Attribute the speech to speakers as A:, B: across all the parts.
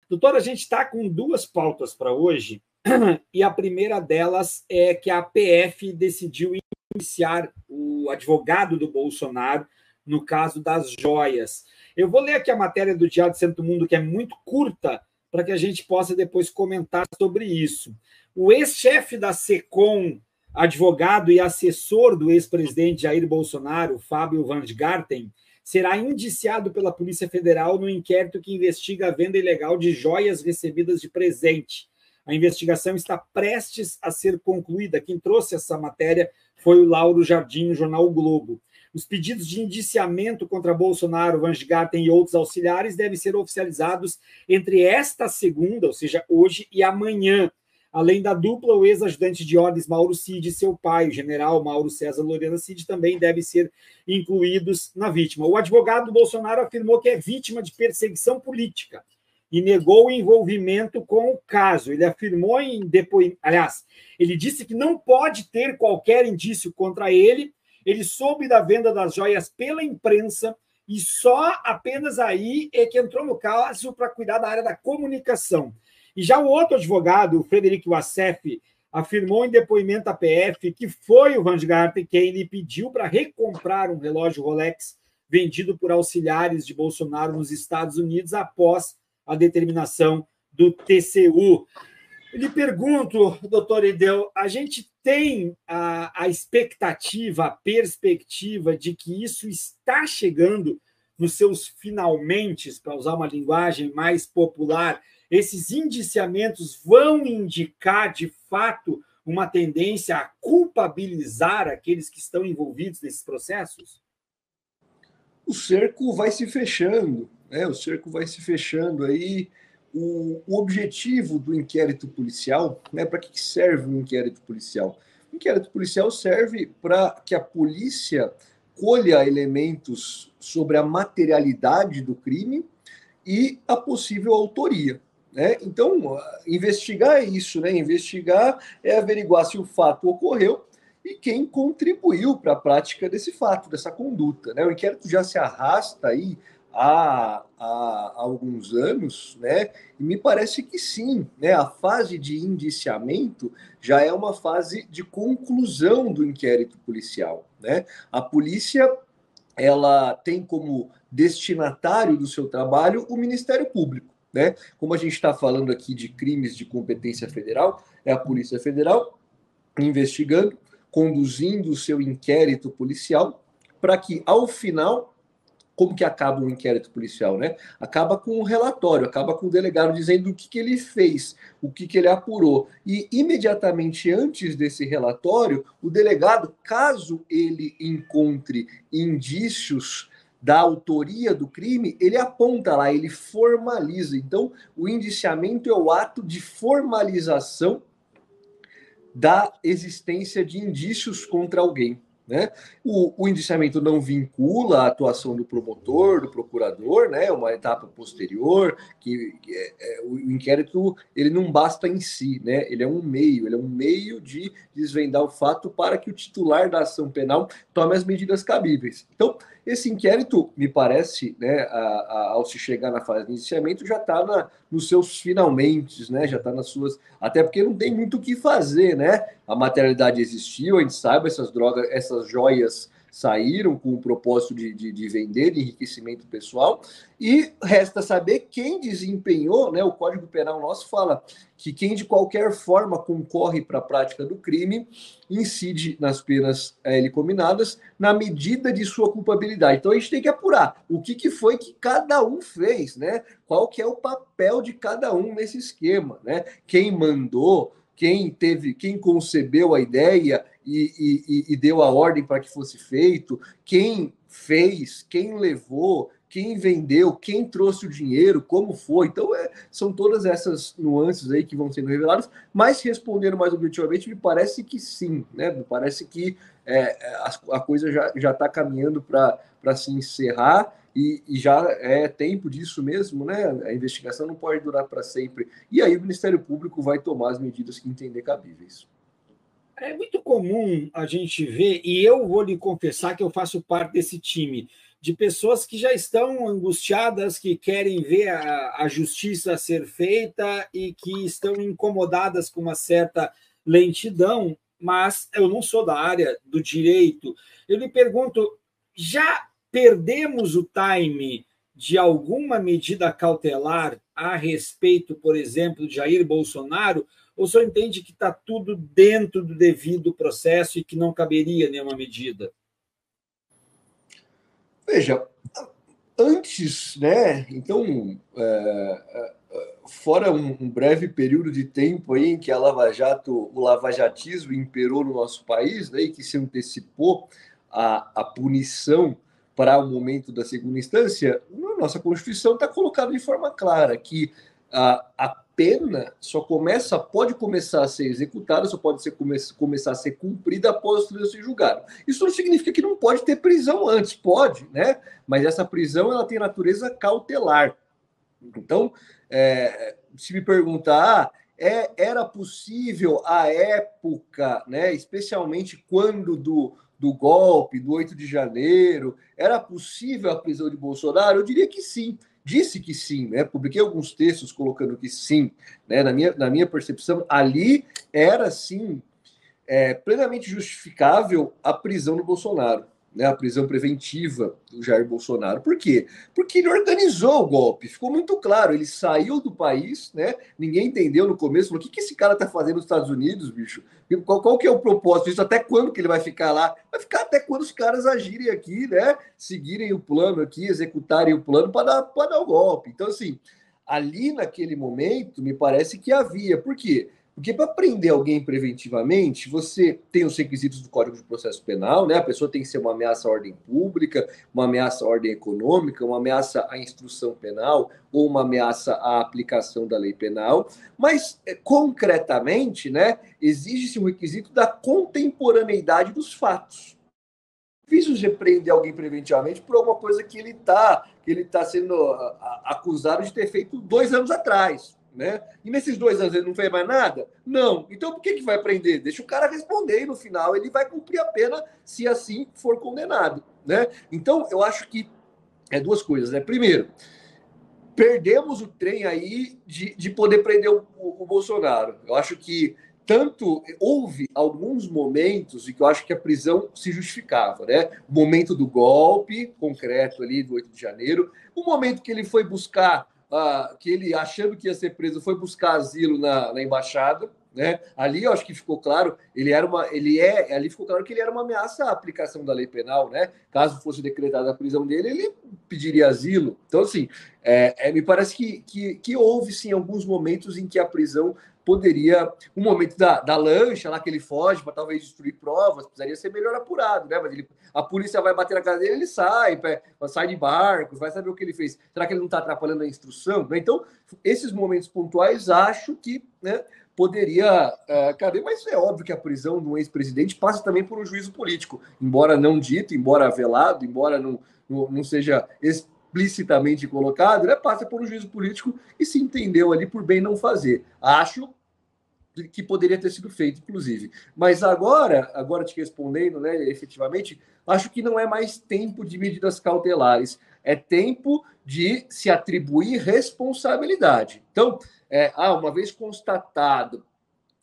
A: Doutor, a gente está com duas pautas para hoje, e a primeira delas é que a PF decidiu iniciar o advogado do Bolsonaro no caso das joias. Eu vou ler aqui a matéria do Diário de Santo Mundo, que é muito curta, para que a gente possa depois comentar sobre isso. O ex-chefe da SECOM, advogado e assessor do ex-presidente Jair Bolsonaro, Fábio Van Garten, será indiciado pela Polícia Federal no inquérito que investiga a venda ilegal de joias recebidas de presente. A investigação está prestes a ser concluída. Quem trouxe essa matéria foi o Lauro Jardim, no jornal O Globo. Os pedidos de indiciamento contra Bolsonaro, Van Garten e outros auxiliares devem ser oficializados entre esta segunda, ou seja, hoje, e amanhã. Além da dupla, o ex-ajudante de ordens Mauro Cid e seu pai, o general Mauro César Lorena Cid, também devem ser incluídos na vítima. O advogado do Bolsonaro afirmou que é vítima de perseguição política e negou o envolvimento com o caso. Ele afirmou em depoimento... Aliás, ele disse que não pode ter qualquer indício contra ele. Ele soube da venda das joias pela imprensa e só apenas aí é que entrou no caso para cuidar da área da comunicação. E já o outro advogado, o Frederico Wassef, afirmou em depoimento à PF que foi o Van Garten quem lhe pediu para recomprar um relógio Rolex vendido por auxiliares de Bolsonaro nos Estados Unidos após a determinação do TCU. Eu lhe pergunto, doutor Ideu, a gente tem a expectativa, a perspectiva de que isso está chegando nos seus finalmente, para usar uma linguagem mais popular, esses indiciamentos vão indicar, de fato, uma tendência a culpabilizar aqueles que estão envolvidos nesses processos?
B: O cerco vai se fechando, né? O cerco vai se fechando aí. O objetivo do inquérito policial, né? Para que serve o inquérito policial? O inquérito policial serve para que a polícia colha elementos sobre a materialidade do crime e a possível autoria. Né? Então, investigar é isso, né? Investigar é averiguar se o fato ocorreu e quem contribuiu para a prática desse fato, dessa conduta. Né? O inquérito já se arrasta aí há alguns anos, né? E me parece que sim, né? A fase de indiciamento já é uma fase de conclusão do inquérito policial. Né? A polícia ela tem como destinatário do seu trabalho o Ministério Público. Né? Como a gente está falando aqui de crimes de competência federal, é a Polícia Federal investigando, conduzindo o seu inquérito policial, para que, ao final, como que acaba um inquérito policial, né? Acaba com um relatório, acaba com o delegado dizendo o que ele fez, o que ele apurou. E, imediatamente antes desse relatório, o delegado, caso ele encontre indícios da autoria do crime, ele aponta lá, ele formaliza. Então, o indiciamento é o ato de formalização da existência de indícios contra alguém. Né? O indiciamento não vincula a atuação do promotor, do procurador, né? Uma etapa posterior, o inquérito ele não basta em si, né? Ele é um meio de desvendar o fato para que o titular da ação penal tome as medidas cabíveis. Então, esse inquérito, me parece, né, ao se chegar na fase de indiciamento, já está nos seus finalmente, né? Já está nas suas. Até porque não tem muito o que fazer, né? A materialidade existiu, a gente sabe, essas drogas, essas joias saíram com o propósito de vender, de enriquecimento pessoal, e resta saber quem desempenhou, né? O Código Penal nosso fala que quem de qualquer forma concorre para a prática do crime incide nas penas a ele cominadas na medida de sua culpabilidade. Então a gente tem que apurar o que foi que cada um fez, né? Qual que é o papel de cada um nesse esquema, né? Quem mandou, quem concebeu a ideia e deu a ordem para que fosse feito, quem fez, quem levou, quem vendeu, quem trouxe o dinheiro, como foi. Então, são todas essas nuances aí que vão sendo reveladas, mas respondendo mais objetivamente, me parece que sim, né? Me parece que a coisa já está caminhando para se encerrar e já é tempo disso mesmo, né? A investigação não pode durar para sempre. E aí o Ministério Público vai tomar as medidas que entender cabíveis.
A: É muito comum a gente ver, e eu vou lhe confessar que eu faço parte desse time, de pessoas que já estão angustiadas, que querem ver a justiça ser feita e que estão incomodadas com uma certa lentidão, mas eu não sou da área do direito. Eu lhe pergunto, já perdemos o time de alguma medida cautelar a respeito, por exemplo, de Jair Bolsonaro, ou só entende que está tudo dentro do devido processo e que não caberia nenhuma medida?
B: Veja, antes, né? Então, fora um breve período de tempo aí em que o lavajatismo imperou no nosso país, né, e que se antecipou a punição para o momento da segunda instância, na nossa Constituição está colocado de forma clara que a pena pode começar a ser executada, só pode começar a ser cumprida após o trânsito julgado. Isso não significa que não pode ter prisão antes, pode, né? Mas essa prisão ela tem natureza cautelar. Então, se me perguntar, era possível à época, né, especialmente quando do golpe, do 8 de janeiro, era possível a prisão de Bolsonaro? Eu diria que sim. Disse que sim, né? Publiquei alguns textos colocando que sim, né? Na minha percepção, ali era sim plenamente justificável a prisão do Bolsonaro, né? A prisão preventiva do Jair Bolsonaro. Por quê? Porque ele organizou o golpe, ficou muito claro. Ele saiu do país, né? Ninguém entendeu no começo, falou: o que esse cara tá fazendo nos Estados Unidos, bicho? Qual que é o propósito disso? Até quando que ele vai ficar lá? Vai ficar até quando os caras agirem aqui, né? Seguirem o plano aqui, executarem o plano para dar o golpe. Então, assim, ali naquele momento, me parece que havia. Por quê? Porque para prender alguém preventivamente, você tem os requisitos do Código de Processo Penal, né? A pessoa tem que ser uma ameaça à ordem pública, uma ameaça à ordem econômica, uma ameaça à instrução penal ou uma ameaça à aplicação da lei penal. Mas, concretamente, né, exige-se um requisito da contemporaneidade dos fatos. É difícil de prender alguém preventivamente por alguma coisa que ele tá sendo acusado de ter feito 2 anos atrás. Né? E nesses 2 anos ele não fez mais nada? Não. Então por que vai prender? Deixa o cara responder e no final ele vai cumprir a pena se assim for condenado. Né? Então eu acho que 2 coisas. Né? Primeiro, perdemos o trem aí de poder prender o Bolsonaro. Eu acho que houve alguns momentos em que eu acho que a prisão se justificava, né? O momento do golpe concreto ali do 8 de janeiro, o momento que ele foi buscar que ele, achando que ia ser preso, foi buscar asilo na embaixada, né? Ali eu acho que ficou claro, ali ficou claro que ele era uma ameaça à aplicação da lei penal, né? Caso fosse decretada a prisão dele, ele pediria asilo. Então, assim, me parece que houve, sim, alguns momentos em que a prisão poderia, um momento da lancha lá que ele foge para talvez destruir provas, precisaria ser melhor apurado, né? Mas a polícia vai bater na casa dele, ele sai de barcos, vai saber o que ele fez. Será que ele não está atrapalhando a instrução? Então, esses momentos pontuais, acho que, né, poderia caber, mas é óbvio que a prisão do ex-presidente passa também por um juízo político, embora não dito, embora velado, embora não seja explicitamente colocado, né, passa por um juízo político e se entendeu ali por bem não fazer. Acho que poderia ter sido feito, inclusive. Mas agora te respondendo, né, efetivamente, acho que não é mais tempo de medidas cautelares, é tempo de se atribuir responsabilidade. Então, uma vez constatado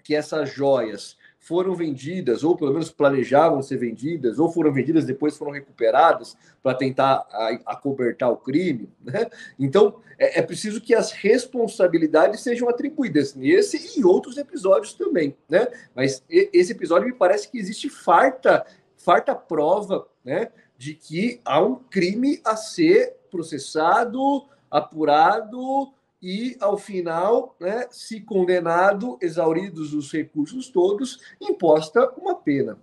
B: que essas joias foram vendidas, ou pelo menos planejavam ser vendidas, ou foram vendidas depois foram recuperadas para tentar acobertar o crime, né? Então, é preciso que as responsabilidades sejam atribuídas nesse e outros episódios também, né? Mas esse episódio me parece que existe farta prova, né, de que há um crime a ser processado, apurado e, ao final, né, se condenado, exauridos os recursos todos, imposta uma pena.